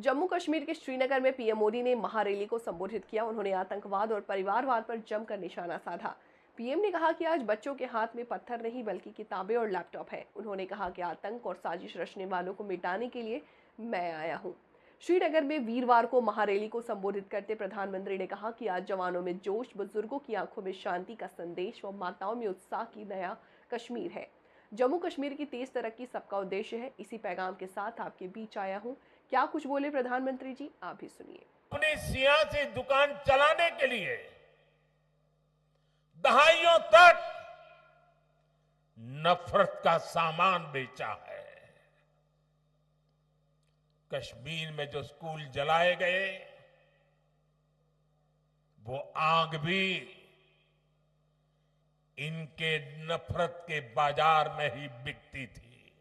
जम्मू कश्मीर के श्रीनगर में पीएम मोदी ने महारैली को संबोधित किया। उन्होंने आतंकवाद और परिवारवाद पर जमकर निशाना साधा। पीएम ने कहा कि आज बच्चों के हाथ में पत्थर नहीं बल्कि किताबें और लैपटॉप है। उन्होंने कहा कि आतंक और साजिश रचने वालों को मिटाने के लिए मैं आया हूं। श्रीनगर में वीरवार को महारैली को संबोधित करते प्रधानमंत्री ने कहा कि आज जवानों में जोश, बुजुर्गों की आंखों में शांति का संदेश और माताओं में उत्साह की नया कश्मीर है। जम्मू कश्मीर की तेज तरक्की सबका उद्देश्य है। इसी पैगाम के साथ आपके बीच आया हूं। क्या कुछ बोले प्रधानमंत्री जी, आप भी सुनिए। अपनी सियासी दुकान चलाने के लिए दहाइयों तक नफरत का सामान बेचा है। कश्मीर में जो स्कूल जलाए गए, वो आग भी इनके नफरत के बाजार में ही बिकती थी।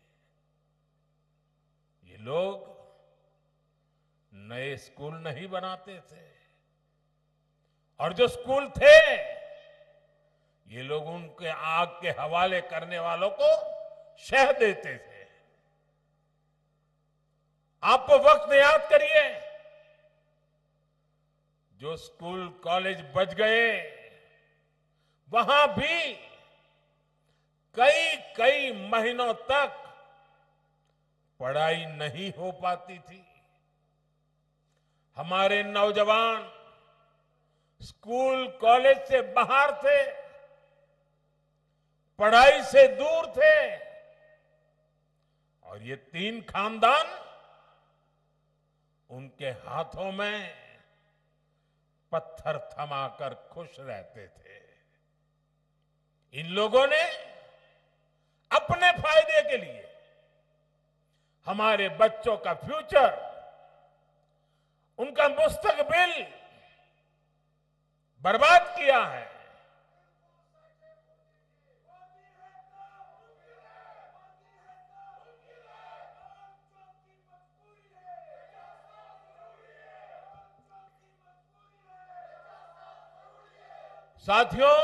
ये लोग नए स्कूल नहीं बनाते थे और जो स्कूल थे, ये लोग उनके आग के हवाले करने वालों को शह देते थे। आपको वक्त याद करिए, जो स्कूल कॉलेज बच गए, वहां भी कई कई महीनों तक पढ़ाई नहीं हो पाती थी। हमारे नौजवान स्कूल कॉलेज से बाहर थे, पढ़ाई से दूर थे और ये तीन खानदान उनके हाथों में पत्थर थमाकर खुश रहते थे। इन लोगों ने अपने फायदे के लिए हमारे बच्चों का फ्यूचर, उनका मुस्तकबिल बर्बाद किया है। साथियों,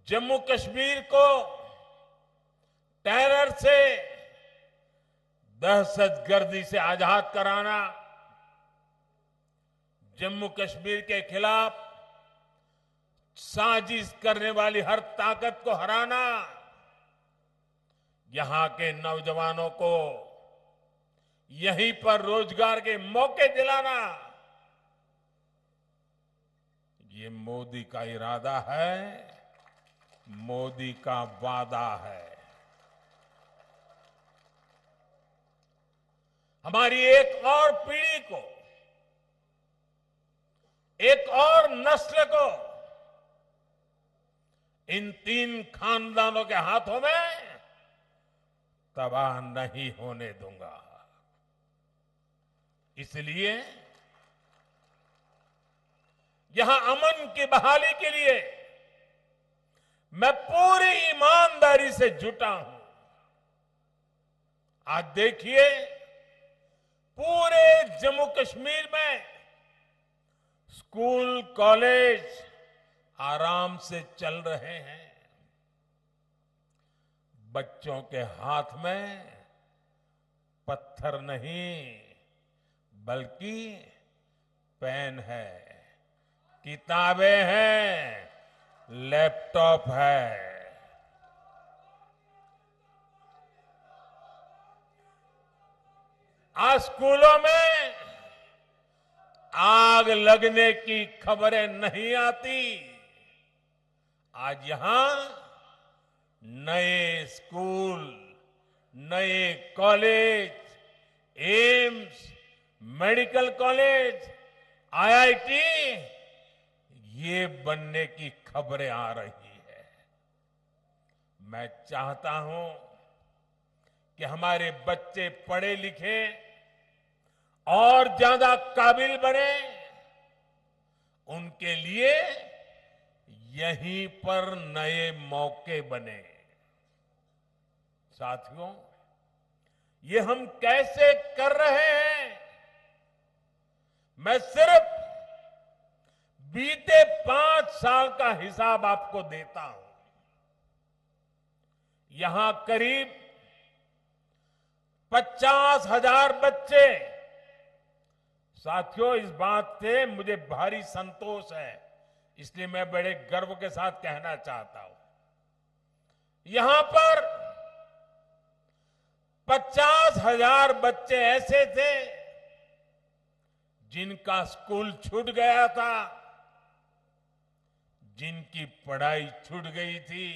जम्मू कश्मीर को टेरर से, दहशतगर्दी से आजाद कराना, जम्मू कश्मीर के खिलाफ साजिश करने वाली हर ताकत को हराना, यहां के नौजवानों को यहीं पर रोजगार के मौके दिलाना, ये मोदी का इरादा है, मोदी का वादा है। हमारी एक और पीढ़ी को, एक और नस्ल को इन तीन खानदानों के हाथों में तबाह नहीं होने दूंगा। इसलिए यहां अमन की बहाली के लिए मैं पूरी ईमानदारी से जुटा हूं। आज देखिए, पूरे जम्मू कश्मीर में स्कूल कॉलेज आराम से चल रहे हैं। बच्चों के हाथ में पत्थर नहीं बल्कि पेन है, किताबें हैं, लैपटॉप है। आज स्कूलों में आग लगने की खबरें नहीं आती। आज यहां नए स्कूल, नए college, AIIMS, medical college, IIT, ये बनने की खबरें आ रही है। मैं चाहता हूं कि हमारे बच्चे पढ़े लिखे और ज्यादा काबिल बने। उनके लिए यहीं पर नए मौके बने। साथियों, ये हम कैसे कर रहे हैं? मैं सिर्फ बीते 5 साल का हिसाब आपको देता हूं। यहां करीब 50,000 बच्चे साथियों, इस बात से मुझे भारी संतोष है, इसलिए मैं बड़े गर्व के साथ कहना चाहता हूं, यहां पर 50,000 बच्चे ऐसे थे जिनका स्कूल छूट गया था, जिनकी पढ़ाई छूट गई थी।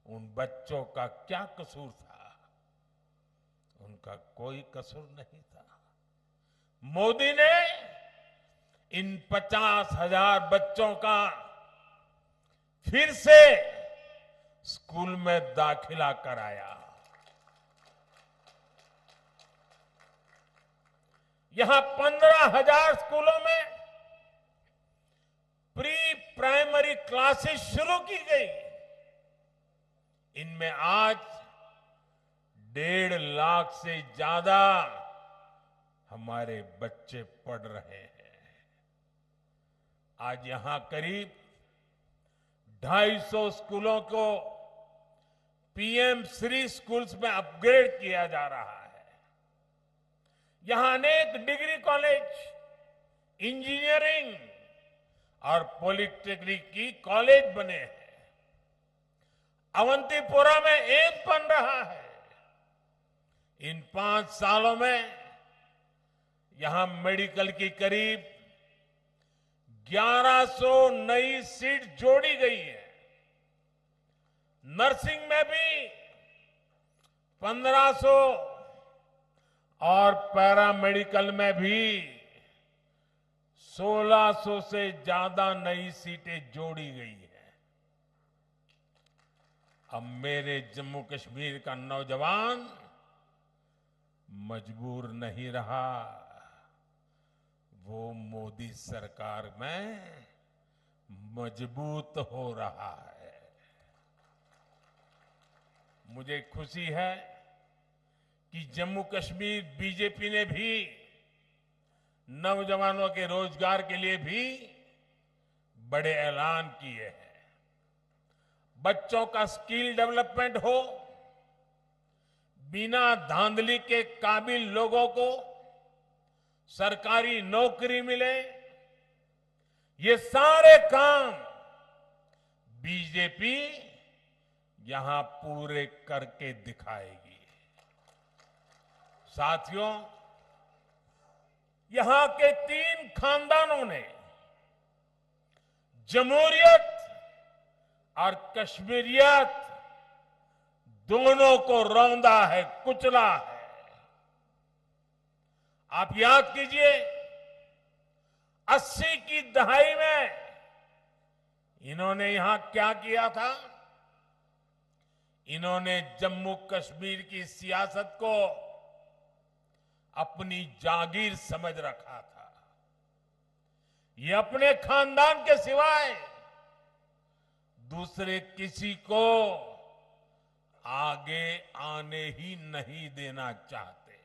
उन बच्चों का क्या कसूर था? उनका कोई कसूर नहीं था। मोदी ने इन 50,000 बच्चों का फिर से स्कूल में दाखिला कराया। यहां 15,000 स्कूलों में प्री प्राइमरी क्लासेस शुरू की गई। इनमें आज 1.5 लाख से ज्यादा हमारे बच्चे पढ़ रहे हैं। आज यहां करीब 250 स्कूलों को पीएम श्री स्कूल्स में अपग्रेड किया जा रहा है। यहां अनेक डिग्री कॉलेज, इंजीनियरिंग और पॉलिटेक्निक की कॉलेज बने हैं। अवंतीपुरा में एक बन रहा है। इन 5 सालों में यहां मेडिकल की करीब 1100 नई सीट जोड़ी गई है। नर्सिंग में भी 1500 और पैरामेडिकल में भी 1600 से ज्यादा नई सीटें जोड़ी गई है। अब मेरे जम्मू कश्मीर का नौजवान मजबूर नहीं रहा, वो मोदी सरकार में मजबूत हो रहा है। मुझे खुशी है कि जम्मू कश्मीर बीजेपी ने भी नौजवानों के रोजगार के लिए भी बड़े ऐलान किए हैं। बच्चों का स्किल डेवलपमेंट हो, बिना धांधली के काबिल लोगों को सरकारी नौकरी मिले, ये सारे काम बीजेपी यहां पूरे करके दिखाएगी। साथियों, यहां के 3 खानदानों ने जमहूरियत और कश्मीरियत दोनों को रौंदा है, कुचला है। आप याद कीजिए, 80 की दहाई में इन्होंने यहां क्या किया था? इन्होंने जम्मू कश्मीर की सियासत को अपनी जागीर समझ रखा था। ये अपने खानदान के सिवाय दूसरे किसी को आगे आने ही नहीं देना चाहते,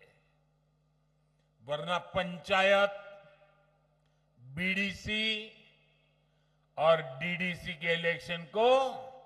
वरना पंचायत, बीडीसी और डीडीसी के इलेक्शन को